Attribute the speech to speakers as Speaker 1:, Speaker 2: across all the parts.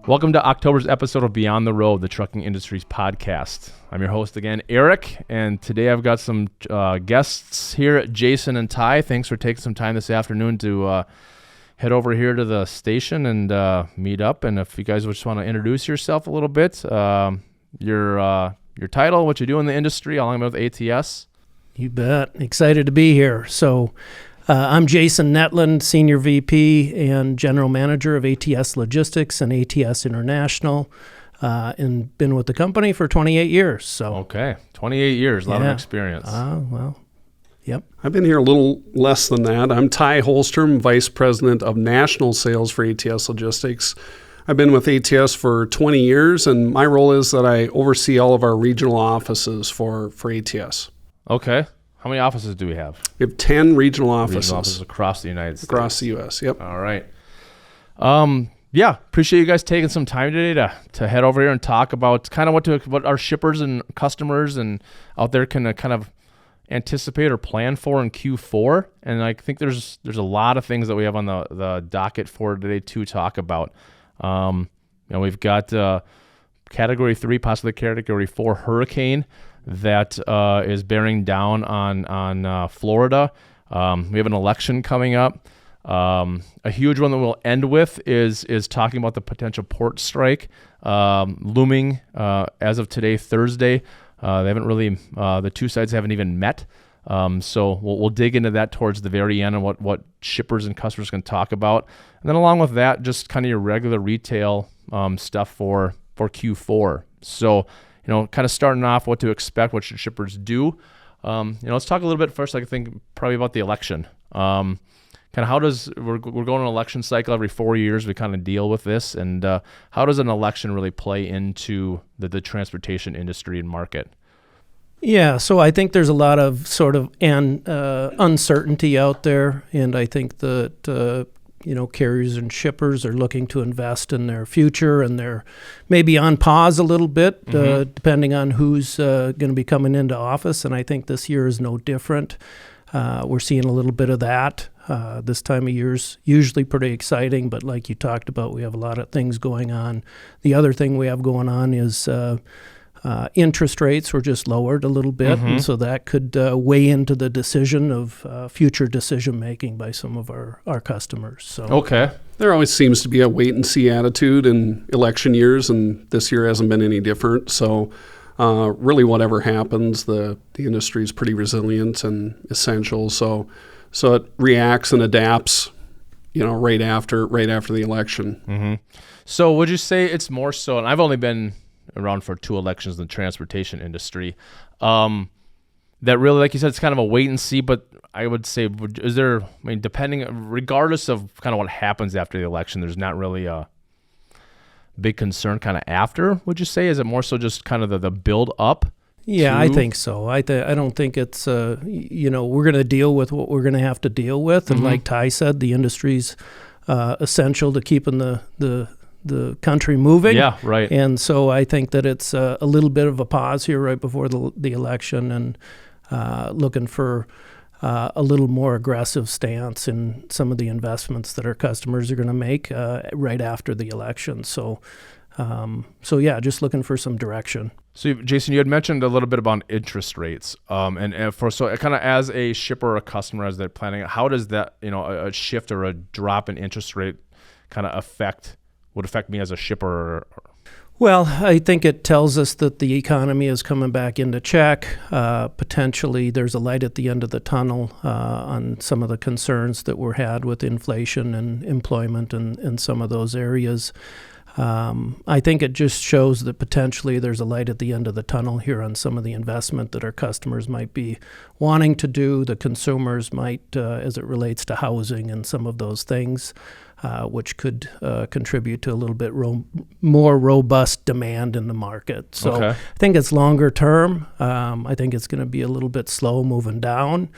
Speaker 1: Welcome to October's episode of Beyond the Road, the Trucking Industries podcast. I'm your host again, Eric, and today I've got some guests here, Jason and Ty. Thanks for taking some time this afternoon to head over here to the station and meet up. And if you guys just want to introduce yourself a little bit, your title, what you do in the industry, along with ATS.
Speaker 2: You bet. Excited to be here. So I'm Jason Netland, Senior VP and General Manager of ATS Logistics and ATS International, and been with the company for 28 years. So
Speaker 1: Okay, 28 years, a lot of experience.
Speaker 2: Yep.
Speaker 3: I've been here a little less than that. I'm Ty Holstrom, Vice President of National Sales for ATS Logistics. I've been with ATS for 20 years, and my role is that I oversee all of our regional offices for ATS.
Speaker 1: Okay. How many offices do we have?
Speaker 3: We have 10 regional offices.
Speaker 1: Regional offices across the United States.
Speaker 3: Across the U.S., yep.
Speaker 1: All right. Appreciate you guys taking some time today to head over here and talk about kind of what our shippers and customers and out there can kind of anticipate or plan for in Q4. And I think there's a lot of things that we have on the docket for today to talk about. We've got Category 3, possibly Category 4 hurricane that is bearing down on Florida. We have an election coming up. A huge one that we'll end with is talking about the potential port strike looming as of today, Thursday. They haven't really, the two sides haven't even met. So we'll dig into that towards the very end and what shippers and customers can talk about. And then along with that, just kind of your regular retail stuff for Q4. So, kind of starting off what to expect, what should shippers do. Let's talk a little bit first, I think, probably about the election. Kind of we're going an election cycle every 4 years. We kind of deal with this. And how does an election really play into the transportation industry and market?
Speaker 2: Yeah, so I think there's a lot of sort of uncertainty out there. And I think that carriers and shippers are looking to invest in their future, and they're maybe on pause a little bit, depending on who's going to be coming into office. And I think this year is no different. We're seeing a little bit of that. This time of year's usually pretty exciting, but like you talked about, we have a lot of things going on. The other thing we have going on is interest rates were just lowered a little bit, and so that could weigh into the decision of future decision making by some of our customers. So
Speaker 1: okay,
Speaker 3: there always seems to be a wait and see attitude in election years, and this year hasn't been any different. So really, whatever happens, the industry is pretty resilient and essential. So it reacts and adapts, right after the election.
Speaker 1: Mm-hmm. So would you say it's more so? And I've only been around for 2 elections in the transportation industry, that really, like you said, it's kind of a wait and see, but I would say, regardless of kind of what happens after the election, there's not really a big concern kind of after, would you say? Is it more so just kind of the build up?
Speaker 2: Yeah, I think so. I don't think it's, we're going to deal with what we're going to have to deal with. And like Ty said, the industry's essential to keeping the country moving.
Speaker 1: Yeah, right.
Speaker 2: And so I think that it's a little bit of a pause here right before the election, and looking for a little more aggressive stance in some of the investments that our customers are going to make right after the election. So just looking for some direction.
Speaker 1: So Jason, you had mentioned a little bit about interest rates, and so kind of as a shipper or a customer as they're planning, how does that, a shift or a drop in interest rate kind of would affect me as a shipper?
Speaker 2: Well, I think it tells us that the economy is coming back into check. Potentially there's a light at the end of the tunnel on some of the concerns that were had with inflation and employment and some of those areas. I think it just shows that potentially there's a light at the end of the tunnel here on some of the investment that our customers might be wanting to do. The consumers might, as it relates to housing and some of those things, which could contribute to a little bit more robust demand in the market. So
Speaker 1: okay.
Speaker 2: I think it's longer term. I think it's going to be a little bit slow moving down.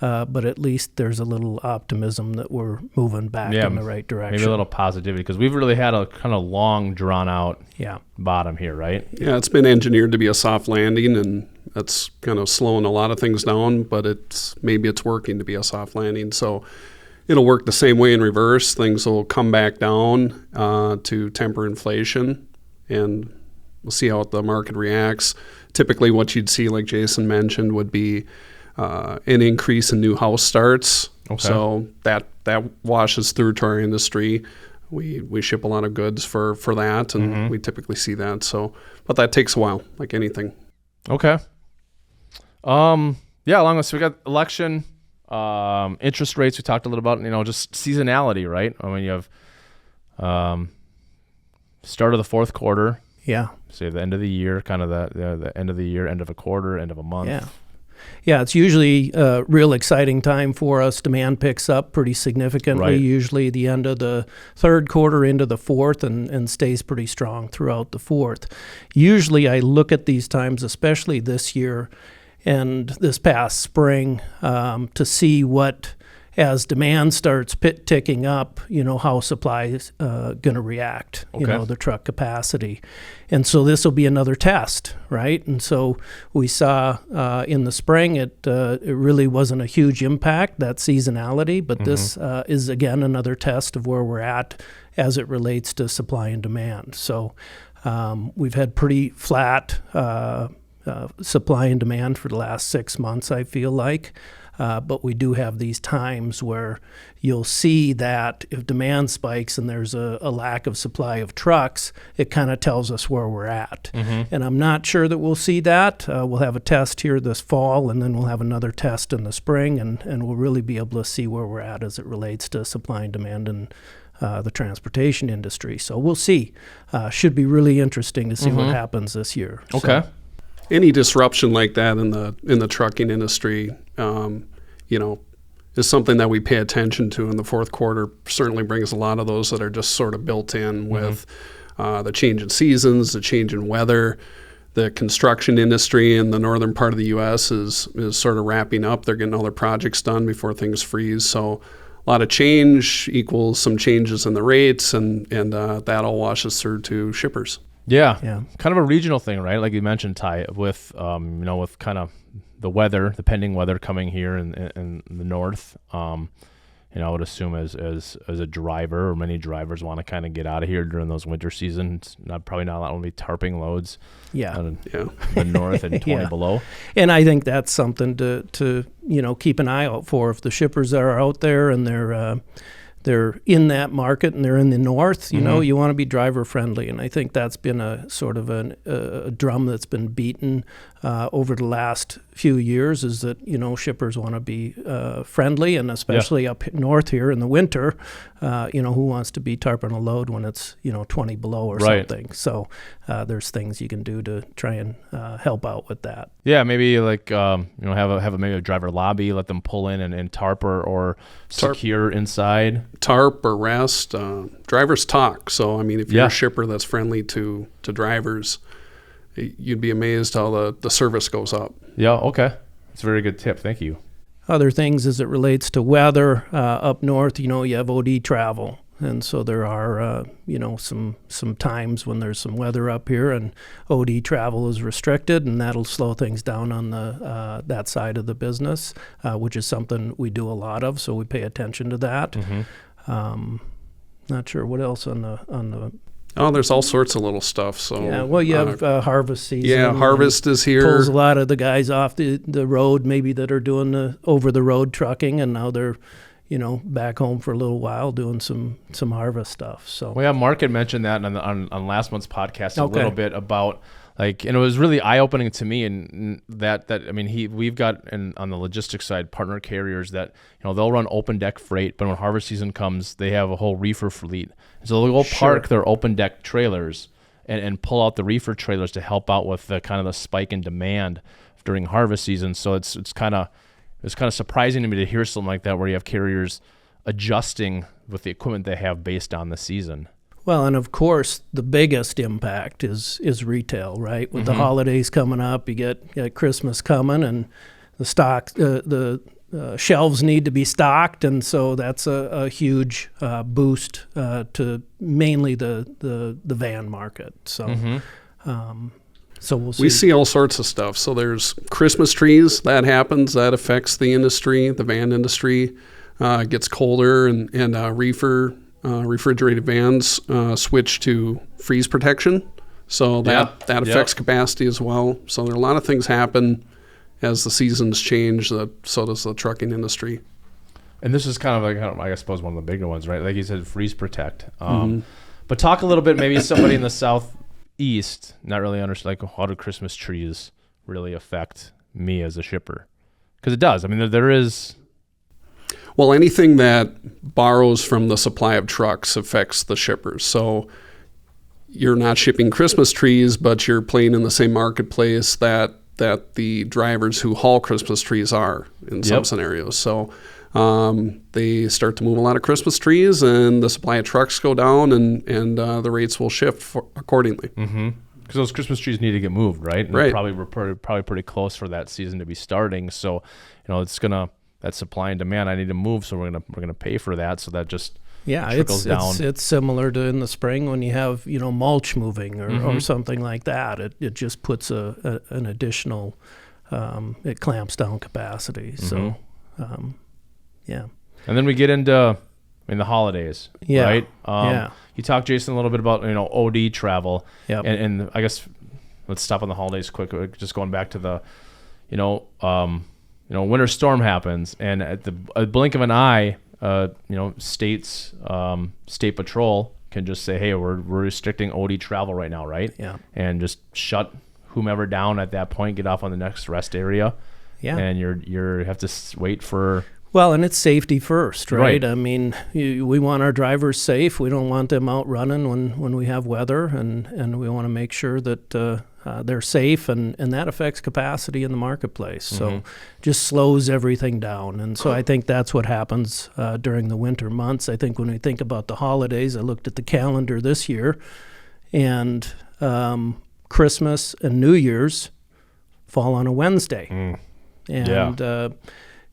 Speaker 2: But at least there's a little optimism that we're moving back in the right direction.
Speaker 1: Maybe a little positivity, because we've really had a kind of long, drawn-out bottom here, right?
Speaker 3: Yeah, it's been engineered to be a soft landing, and That's kind of slowing a lot of things down, but maybe it's working to be a soft landing. So it'll work the same way in reverse. Things will come back down to temper inflation, and we'll see how the market reacts. Typically what you'd see, like Jason mentioned, would be an increase in new house starts.
Speaker 1: Okay.
Speaker 3: So that washes through to our industry. We ship a lot of goods for that, and we typically see that. So, but that takes a while, like anything.
Speaker 1: Okay. Yeah, along with, so we got election, interest rates. We talked a little about, just seasonality, right? I mean, you have start of the fourth quarter.
Speaker 2: Yeah.
Speaker 1: Say the end of the year, kind of the end of the year, end of a quarter, end of a month.
Speaker 2: Yeah. Yeah, it's usually a real exciting time for us. Demand picks up pretty significantly,
Speaker 1: Right.
Speaker 2: usually the end of the third quarter into the fourth, and stays pretty strong throughout the fourth. Usually I look at these times, especially this year and this past spring, to see what, as demand starts ticking up, how supply is going to react,
Speaker 1: Okay.
Speaker 2: the truck capacity. And so this will be another test, right? And so we saw in the spring, it really wasn't a huge impact, that seasonality, but this is, again, another test of where we're at as it relates to supply and demand. So we've had pretty flat supply and demand for the last 6 months, I feel like. But we do have these times where you'll see that if demand spikes and there's a lack of supply of trucks, it kind of tells us where we're at. And I'm not sure that we'll see that. We'll have a test here this fall, and then we'll have another test in the spring, and we'll really be able to see where we're at as it relates to supply and demand and the transportation industry. So we'll see. Should be really interesting to see what happens this year.
Speaker 1: Okay.
Speaker 2: So,
Speaker 3: Any disruption like that in the trucking industry, is something that we pay attention to in the fourth quarter. Certainly brings a lot of those that are just sort of built in with the change in seasons, the change in weather. The construction industry in the northern part of the U.S. is sort of wrapping up. They're getting all their projects done before things freeze. So a lot of change equals some changes in the rates, and that all washes through to shippers.
Speaker 1: Yeah.
Speaker 2: Yeah.
Speaker 1: Kind of a regional thing, right? Like you mentioned, Ty, with with kind of the pending weather coming here in the north. I would assume as a driver, or many drivers want to kind of get out of here during those winter seasons. Probably not a lot will be tarping loads.
Speaker 2: yeah.
Speaker 1: In the north and 20
Speaker 2: Yeah.
Speaker 1: below.
Speaker 2: And I think that's something to keep an eye out for. If the shippers are out there and they're in that market and they're in the north, you want to be driver friendly. And I think that's been a sort of a drum that's been beaten over the last few years, is that, shippers want to be friendly, and especially up north here in the winter, who wants to be tarping a load when it's, 20 below or
Speaker 1: Right.
Speaker 2: something. So there's things you can do to try and help out with that.
Speaker 1: Yeah, maybe like have maybe a driver lobby, let them pull in and tarp or secure inside.
Speaker 3: Tarp or rest. Drivers talk. So, I mean, if you're
Speaker 1: Yeah.
Speaker 3: a shipper that's friendly to drivers, you'd be amazed how the service goes up.
Speaker 1: Yeah, okay. That's a very good tip. Thank you.
Speaker 2: Other things as it relates to weather up north, you have OD travel. And so there are, some times when there's some weather up here and OD travel is restricted, and that'll slow things down on that side of the business, which is something we do a lot of. So we pay attention to that. Not sure what else on the.
Speaker 3: Oh, there's all sorts of little stuff. So
Speaker 2: Yeah, well, you have harvest season.
Speaker 3: yeah, harvest is here.
Speaker 2: Pulls a lot of the guys off the road, maybe that are doing the over the road trucking, and now they're back home for a little while doing some harvest stuff. So
Speaker 1: Well, yeah, Mark had mentioned that on last month's podcast a
Speaker 2: Okay.
Speaker 1: little bit about and it was really eye opening to me, and we've got on the logistics side partner carriers that they'll run open deck freight, but when harvest season comes, they have a whole reefer fleet, so they'll go park their open deck trailers and pull out the reefer trailers to help out with the kind of the spike in demand during harvest season. So it's kind of surprising to me to hear something like that, where you have carriers adjusting with the equipment they have based on the season.
Speaker 2: Well, and of course, the biggest impact is retail, right? With the holidays coming up, you get Christmas coming, and the shelves need to be stocked, and so that's a huge boost to mainly the van market. So. So we'll see.
Speaker 3: We see all sorts of stuff. So there's Christmas trees. That happens. That affects the industry, the van industry. It gets colder, and refrigerated vans switch to freeze protection. So that affects capacity as well. So there are a lot of things happen as the seasons change. So does the trucking industry.
Speaker 1: And this is kind of like, I suppose, one of the bigger ones, right? Like you said, freeze protect. But talk a little bit, maybe somebody in the Southeast not really understand, like, how do Christmas trees really affect me as a shipper? Because it does. I mean, there is...
Speaker 3: Well, anything that borrows from the supply of trucks affects the shippers. So you're not shipping Christmas trees, but you're playing in the same marketplace that the drivers who haul Christmas trees are in some scenarios. So they start to move a lot of Christmas trees, and the supply of trucks go down, and the rates will shift accordingly.
Speaker 1: Because those Christmas trees need to get moved, right? And
Speaker 3: right.
Speaker 1: We're probably pretty close for that season to be starting. So, it's gonna, that supply and demand, I need to move, so we're gonna pay for that. So that just trickles down.
Speaker 2: It's similar to in the spring when you have mulch moving or something like that. It just puts an additional it clamps down capacity. So yeah.
Speaker 1: And then we get into the holidays, right?
Speaker 2: Yeah.
Speaker 1: You talked, Jason, a little bit about OD travel.
Speaker 2: Yep.
Speaker 1: And I guess let's stop on the holidays quick. Just going back to the winter storm happens, and at the blink of an eye, state patrol can just say, hey, we're restricting OD travel right now, right?
Speaker 2: Yeah.
Speaker 1: And just shut whomever down at that point, get off on the next rest area. Yeah. And you have to wait for...
Speaker 2: Well, and it's safety first, right? I mean, we want our drivers safe. We don't want them out running when we have weather, and we want to make sure that they're safe, and that affects capacity in the marketplace. So just slows everything down. And so I think that's what happens during the winter months. I think when we think about the holidays, I looked at the calendar this year, and Christmas and New Year's fall on a Wednesday. And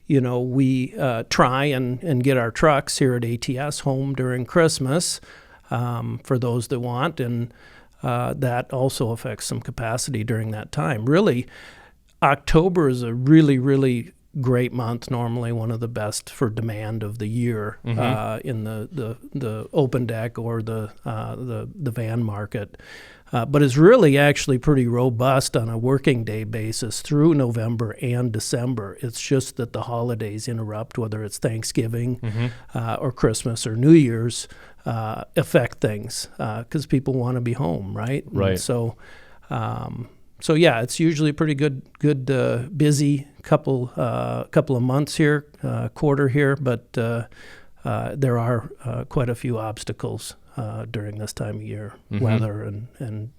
Speaker 2: we try and get our trucks here at ATS home during Christmas for those that want, and that also affects some capacity during that time. Really, October is a really, really great month, normally one of the best for demand of the year in the open deck or the van market. But it's really actually pretty robust on a working day basis through November and December. It's just that the holidays interrupt, whether it's Thanksgiving or Christmas or New Year's, affect things because people want to be home, right?
Speaker 1: Right.
Speaker 2: And so yeah, it's usually a pretty good busy couple of months here, quarter here, but there are quite a few obstacles during this time of year, weather and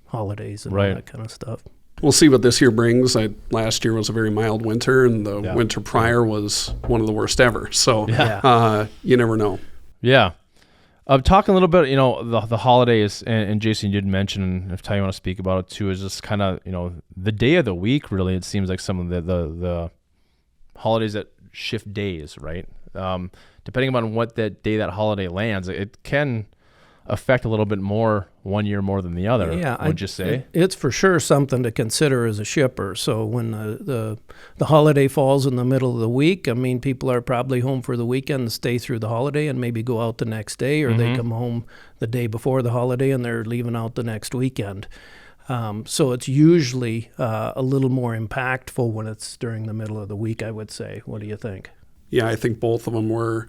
Speaker 2: holidays and all that kind of stuff.
Speaker 3: We'll see what this year brings. Last year was a very mild winter, and the winter prior was one of the worst ever. So you never know. Yeah.
Speaker 1: Talking a little bit, the holidays, and Jason, you did mention, and if you want to speak about it too, is just kind of, the day of the week, really, it seems like some of the holidays that shift days, right? Depending on what that day that holiday lands, it can affect a little bit more one year more than the other. Yeah, would you say?
Speaker 2: It's for sure something to consider as a shipper. So when the holiday falls in the middle of the week, I mean, people are probably home for the weekend and stay through the holiday and maybe go out the next day, or they come home the day before the holiday and they're leaving out the next weekend. So it's usually a little more impactful when it's during the middle of the week, I would say. What do you think?
Speaker 3: Yeah, I think both of them were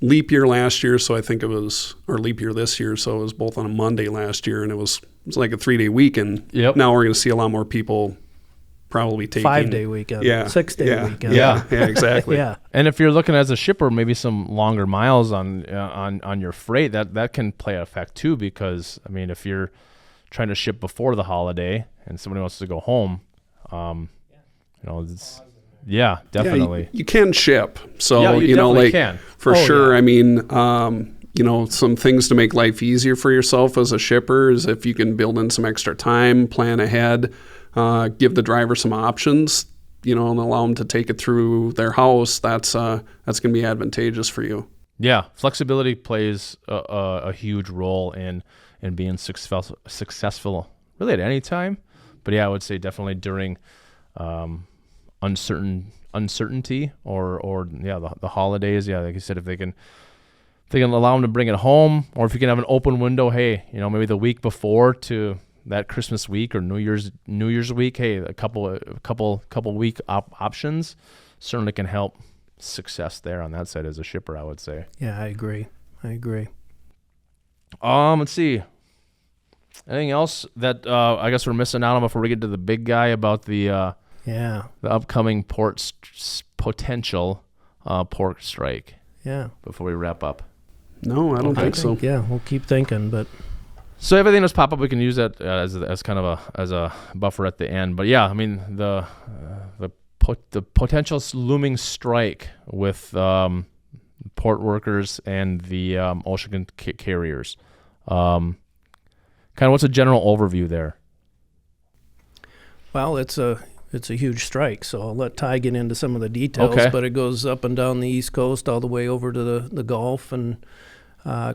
Speaker 3: leap year last year, so I think it was, or leap year this year, so it was both on a Monday last year, and it was like a 3-day weekend.
Speaker 1: Yep.
Speaker 3: Now we're going to see a lot more people probably taking
Speaker 2: 5-day weekend, 6-day weekend.
Speaker 3: Yeah, exactly.
Speaker 2: Yeah.
Speaker 1: And if you're looking as a shipper, maybe some longer miles on your freight, that can play an effect too, because I mean, if you're trying to ship before the holiday and somebody wants to go home, it's. Yeah, definitely.
Speaker 3: Yeah, you can ship. So,
Speaker 1: you definitely can.
Speaker 3: For sure. Yeah. I mean, some things to make life easier for yourself as a shipper is if you can build in some extra time, plan ahead, give the driver some options, and allow them to take it through their house. That's going to be advantageous for you.
Speaker 1: Yeah, flexibility plays a huge role in being successful really at any time. But yeah, I would say definitely during uncertainty or the holidays. Yeah, like you said, if they can allow them to bring it home, or if you can have an open window, hey, maybe the week before to that Christmas week or New Year's week, hey, a couple week options certainly can help success there on that side as a shipper, I would say.
Speaker 2: Yeah, I agree.
Speaker 1: Let's see. Anything else that I guess we're missing out on before we get to the big guy about the upcoming potential pork strike?
Speaker 2: Yeah.
Speaker 1: Before we wrap up.
Speaker 3: No, I don't think so.
Speaker 2: Yeah, we'll keep thinking, but.
Speaker 1: So everything that's pop up, we can use that as kind of a buffer at the end. But yeah, I mean the potential looming strike with port workers and the ocean carriers. Kind of what's a general overview there?
Speaker 2: Well, it's a huge strike, so I'll let Ty get into some of the details.
Speaker 1: Okay.
Speaker 2: But it goes up and down the East Coast all the way over to the Gulf, and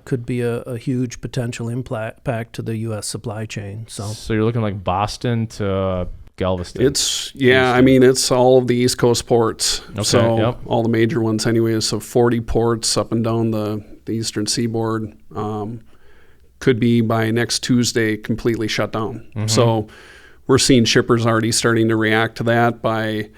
Speaker 2: could be a huge potential impact to the U.S. supply chain. So
Speaker 1: you're looking like Boston to Galveston.
Speaker 3: It's all of the East Coast ports.
Speaker 1: Okay,
Speaker 3: so
Speaker 1: yep.
Speaker 3: all the major ones anyways. So 40 ports up and down the eastern seaboard could be by next Tuesday completely shut down.
Speaker 1: Mm-hmm.
Speaker 3: So we're seeing shippers already starting to react to that by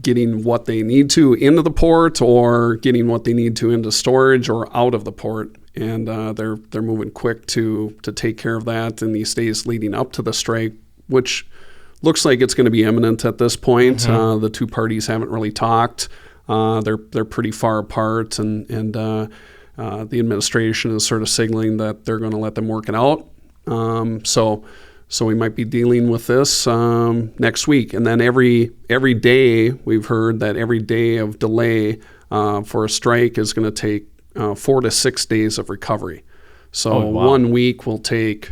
Speaker 3: getting what they need to into the port, or getting what they need to into storage or out of the port. And they're moving quick to take care of that in these days leading up to the strike, which looks like it's going to be imminent at this point.
Speaker 1: Mm-hmm.
Speaker 3: The two parties haven't really talked. They're pretty far apart, and the administration is sort of signaling that they're going to let them work it out. So we might be dealing with this next week. And then every day, we've heard that every day of delay for a strike is going to take 4 to 6 days of recovery. So 1 week will take,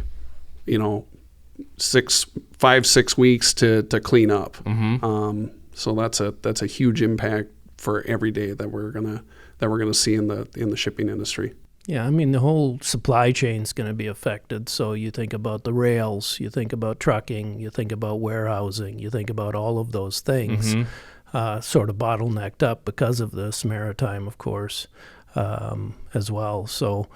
Speaker 3: 5-6 weeks to clean up.
Speaker 1: Mm-hmm.
Speaker 3: So that's a huge impact for every day that we're gonna see in the shipping industry.
Speaker 2: Yeah, I mean, the whole supply chain is going to be affected. So you think about the rails, you think about trucking, you think about warehousing, you think about all of those things sort of bottlenecked up because of this maritime, of course, as well. So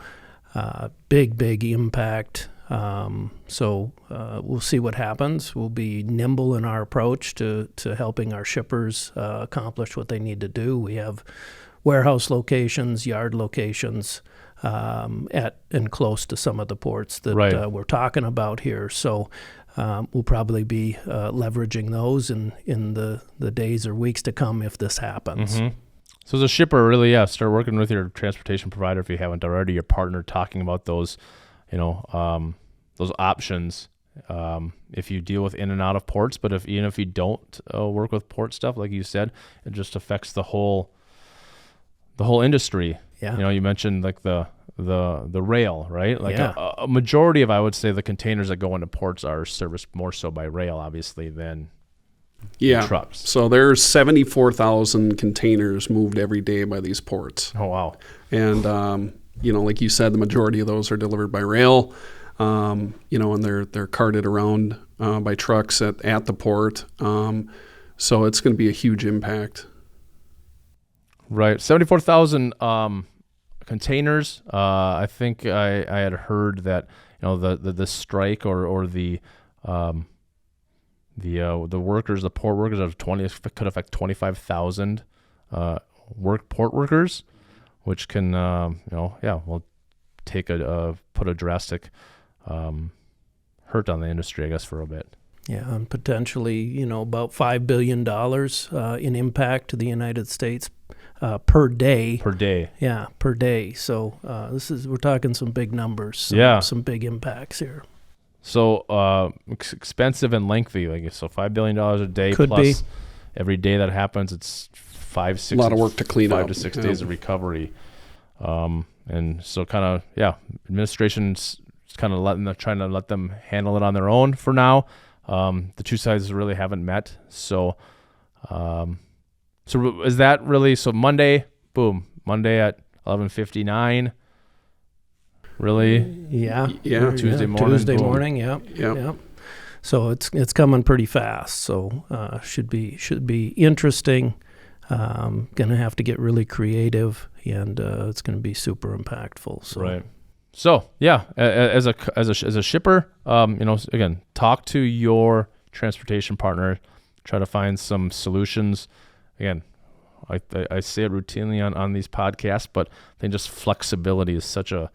Speaker 2: big impact. So we'll see what happens. We'll be nimble in our approach to helping our shippers accomplish what they need to do. We have warehouse locations, yard locations, at and close to some of the ports that we're talking about here. So we'll probably be leveraging those in the days or weeks to come if this happens.
Speaker 1: Mm-hmm. So as a shipper, really, start working with your transportation provider if you haven't already, your partner, talking about those, those options. If you deal with in and out of ports, but even if you don't work with port stuff, like you said, it just affects the whole industry.
Speaker 2: Yeah.
Speaker 1: You mentioned like the rail, right? Like
Speaker 2: Yeah.
Speaker 1: a majority of, I would say, the containers that go into ports are serviced more so by rail, obviously, than trucks.
Speaker 3: So there's 74,000 containers moved every day by these ports.
Speaker 1: Oh, wow.
Speaker 3: And, like you said, the majority of those are delivered by rail, and they're carted around by trucks at the port. So it's going to be a huge impact.
Speaker 1: Right. 74,000 containers. I think I had heard that, the strike or the workers, the port workers could affect 25,000 port workers, which can will take put a drastic hurt on the industry, I guess, for a bit.
Speaker 2: Yeah, and potentially, about $5 billion in impact to the United States per day.
Speaker 1: Per day.
Speaker 2: Yeah, per day. So we're talking some big numbers. Some big impacts here.
Speaker 1: So expensive and lengthy, so $5 billion a day
Speaker 2: Could
Speaker 1: plus
Speaker 2: be.
Speaker 1: Every day that happens, it's 5-6
Speaker 3: a lot of work to clean
Speaker 1: 5
Speaker 3: up.
Speaker 1: to 6 days of recovery. And so administration's kind of trying to let them handle it on their own for now. The two sides really haven't met. So is that really, Monday at 11:59? Really?
Speaker 2: Yeah.
Speaker 1: Tuesday morning.
Speaker 2: Tuesday
Speaker 1: boom.
Speaker 2: morning. Yep. So it's coming pretty fast. So should be interesting. Going to have to get really creative, and it's going to be super impactful. So.
Speaker 1: Right. So yeah, as a shipper, again, talk to your transportation partner, try to find some solutions. Again, I say it routinely on these podcasts, but I think just flexibility is such a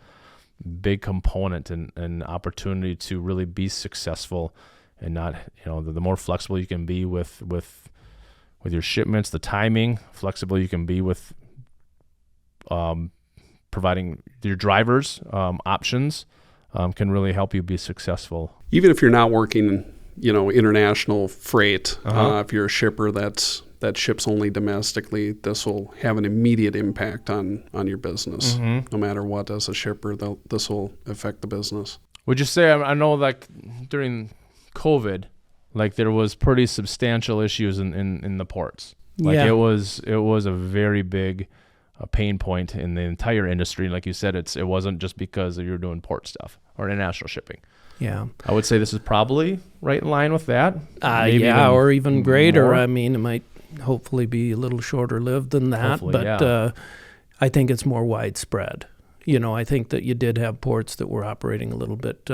Speaker 1: big component and opportunity to really be successful, and not, the more flexible you can be with your shipments, the timing, flexible you can be with providing your drivers options can really help you be successful.
Speaker 3: Even if you're not working, international freight, if you're a shipper that ships only domestically, this will have an immediate impact on your business. No matter what, as a shipper, this will affect the business.
Speaker 1: Would you say, I know like during COVID, like there was pretty substantial issues in the ports. Like it was a very big pain point in the entire industry. Like you said, it wasn't just because you're doing port stuff or international shipping.
Speaker 2: Yeah,
Speaker 1: I would say this is probably right in line with that.
Speaker 2: Or even greater.
Speaker 1: More.
Speaker 2: I mean, it might hopefully be a little shorter lived than that, I think it's more widespread. I think that you did have ports that were operating a little bit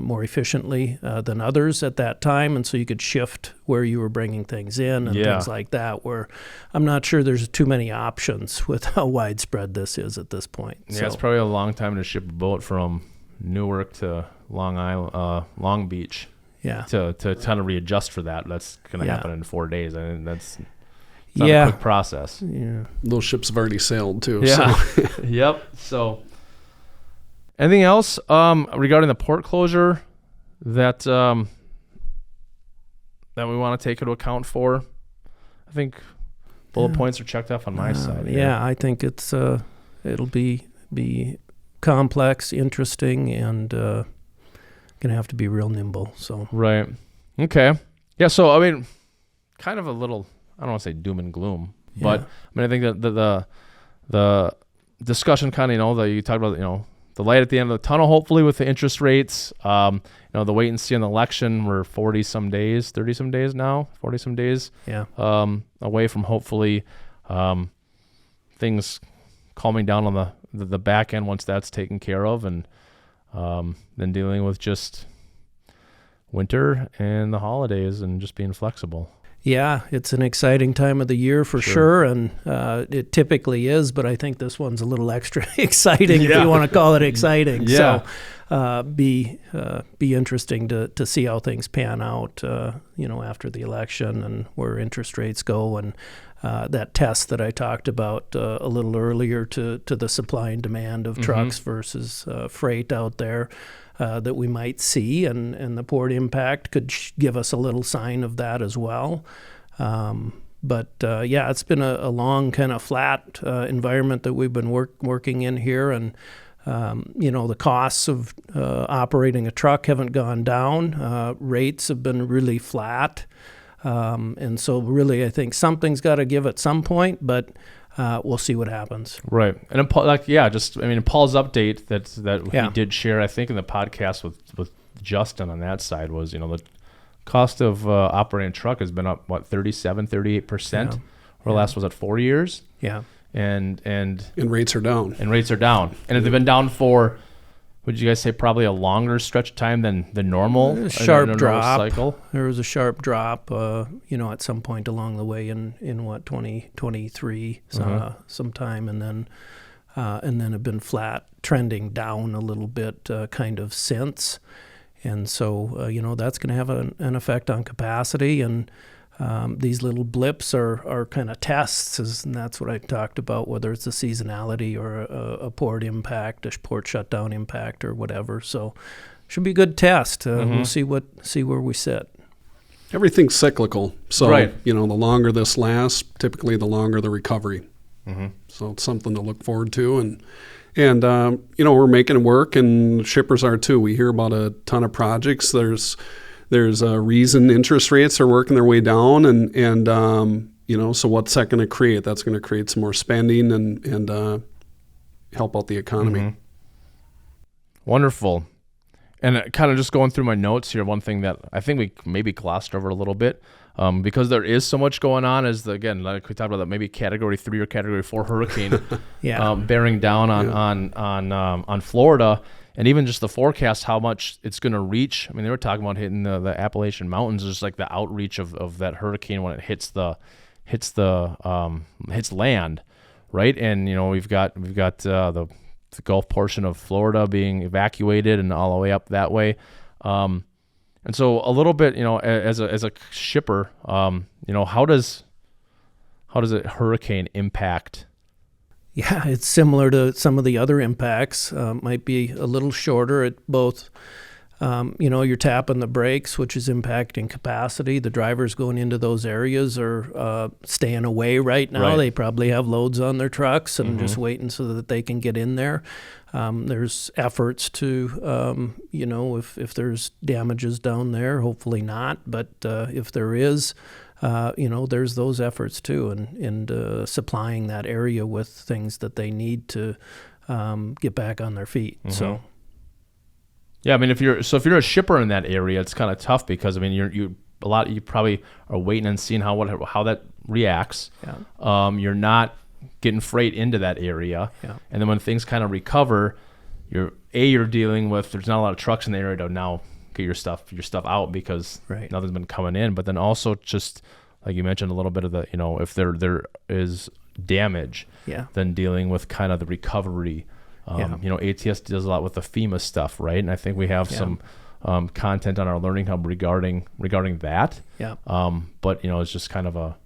Speaker 2: more efficiently than others at that time, and so you could shift where you were bringing things in and things like that, where I'm not sure there's too many options with how widespread this is at this point.
Speaker 1: Yeah, it's probably a long time to ship a boat from Newark to Long Beach.
Speaker 2: Yeah.
Speaker 1: To kind of readjust for that. That's going to happen in 4 days. I mean, that's not a quick process.
Speaker 2: Yeah.
Speaker 3: Those ships have already sailed too.
Speaker 1: Yeah.
Speaker 3: So.
Speaker 1: Yep. So anything else regarding the port closure that we want to take into account for? I think bullet points are checked off on my side.
Speaker 2: Yeah, I think it's it'll be complex, interesting, and going to have to be real nimble. So
Speaker 1: right. Okay. Yeah. So I mean, kind of a little, I don't want to say doom and gloom, but I mean, I think that the discussion kind of, that you talked about, the light at the end of the tunnel, hopefully with the interest rates, the wait and see on the election, we're 30 some days away from hopefully things calming down on the back end once that's taken care of, and then dealing with just winter and the holidays and just being flexible.
Speaker 2: Yeah, it's an exciting time of the year for sure, and it typically is, but I think this one's a little extra exciting if you want to call it exciting.
Speaker 1: Yeah.
Speaker 2: So be interesting to see how things pan out, after the election and where interest rates go, and that test that I talked about a little earlier to the supply and demand of trucks versus freight out there. That we might see, and the port impact could give us a little sign of that as well. But it's been a long kind of flat environment that we've been working in here, and the costs of operating a truck haven't gone down. Rates have been really flat, and so really I think something's got to give at some point, but we'll see what happens.
Speaker 1: Right. And in Paul's update that he did share, I think in the podcast with Justin on that side, was, the cost of operating a truck has been up, 38%? Or the last, was it 4 years?
Speaker 2: Yeah.
Speaker 1: And
Speaker 3: rates are down.
Speaker 1: And they've been down for, would you guys say, probably a longer stretch of time than the normal?
Speaker 2: Sharp drop.
Speaker 1: Cycle?
Speaker 2: There was a sharp drop, at some point along the way in 2023 sometime, and then have been flat, trending down a little bit kind of since. And so, that's going to have an effect on capacity, and these little blips are kind of tests, and that's what I talked about, whether it's a seasonality or a port impact, a port shutdown impact, or whatever. So should be a good test. We'll see where we sit.
Speaker 3: Everything's cyclical. So, the longer this lasts, typically the longer the recovery. So it's something to look forward to. And we're making it work, and shippers are too. We hear about a ton of projects. There's a reason interest rates are working their way down, and so what's that going to create? That's going to create some more spending and help out the economy.
Speaker 1: Wonderful. And kind of just going through my notes here, one thing that I think we maybe glossed over a little bit, because there is so much going on, is again, like we talked about, that maybe Category 3 or Category 4 hurricane bearing down on Florida, and even just the forecast, how much it's going to reach. I mean, they were talking about hitting the Appalachian Mountains, just like the outreach of that hurricane when it hits land, right? And we've got the Gulf portion of Florida being evacuated and all the way up that way. And so a little bit, as a shipper, how does a hurricane impact?
Speaker 2: Yeah, it's similar to some of the other impacts. Might be a little shorter at both. You're tapping the brakes, which is impacting capacity. The drivers going into those areas are staying away right now.
Speaker 1: Right.
Speaker 2: They probably have loads on their trucks and just waiting so that they can get in there. There's efforts to, if there's damages down there, hopefully not. But if there is, there's those efforts too, and supplying that area with things that they need to get back on their feet. So.
Speaker 1: Yeah, I mean, if you're a shipper in that area, it's kind of tough because I mean, you probably are waiting and seeing how that reacts. Yeah. You're not getting freight into that area. Yeah. And then when things kind of recover, you're dealing with, there's not a lot of trucks in the area to now get your stuff out because nothing's been coming in. But then also just like you mentioned a little bit of the, if there is damage, then dealing with kind of the recovery. ATS does a lot with the FEMA stuff, right? And I think we have some content on our Learning Hub regarding that. Yeah. But it's just kind of a.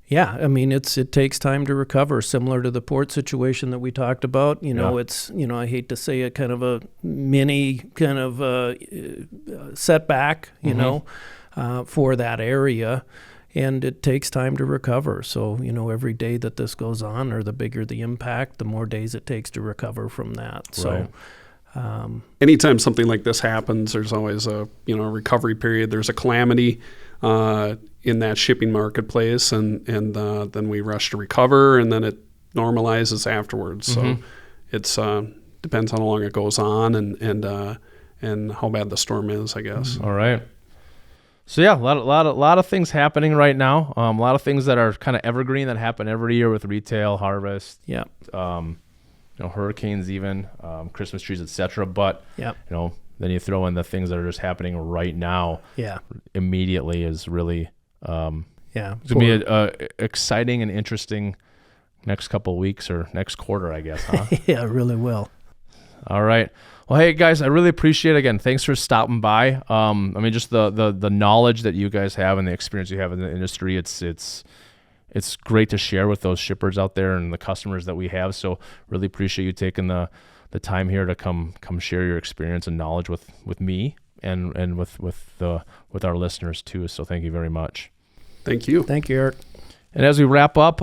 Speaker 2: Yeah, I mean it takes time to recover, similar to the port situation that we talked about. It's I hate to say it, kind of a mini kind of setback, for that area. And it takes time to recover. So, every day that this goes on, or the bigger the impact, the more days it takes to recover from that. So,
Speaker 3: anytime something like this happens, there's always a recovery period. There's a calamity in that shipping marketplace, and then we rush to recover, and then it normalizes afterwards. So, it's depends on how long it goes on and how bad the storm is, I guess.
Speaker 1: All right. So yeah, a lot of things happening right now. A lot of things that are kind of evergreen that happen every year with retail, harvest, hurricanes, even Christmas trees, etc. But then you throw in the things that are just happening right now. Yeah, immediately is really it's gonna be a exciting and interesting next couple of weeks or next quarter, I guess. Huh?
Speaker 2: Yeah, it really will.
Speaker 1: All right. Well, hey guys, I really appreciate it. Again, thanks for stopping by. Just the knowledge that you guys have and the experience you have in the industry, it's great to share with those shippers out there and the customers that we have. So really appreciate you taking the time here to come share your experience and knowledge with me and with our listeners too. So thank you very much.
Speaker 3: Thank you.
Speaker 2: Thank you, Eric.
Speaker 1: And as we wrap up,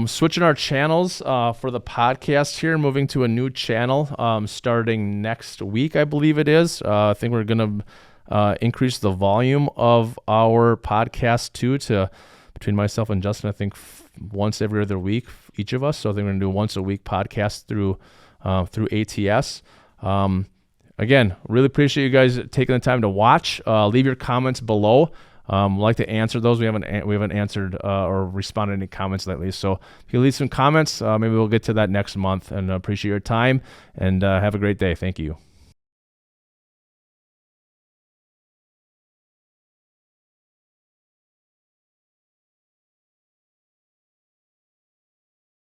Speaker 1: switching our channels for the podcast here, moving to a new channel starting next week, I believe it is. I think we're going to increase the volume of our podcast to between myself and Justin, I think once every other week, each of us. So I think we're going to do once a week podcast through ATS. Again, really appreciate you guys taking the time to watch. Leave your comments below. We'd like to answer those. We haven't answered or responded to any comments lately. So if you leave some comments, maybe we'll get to that next month. And appreciate your time and have a great day. Thank you.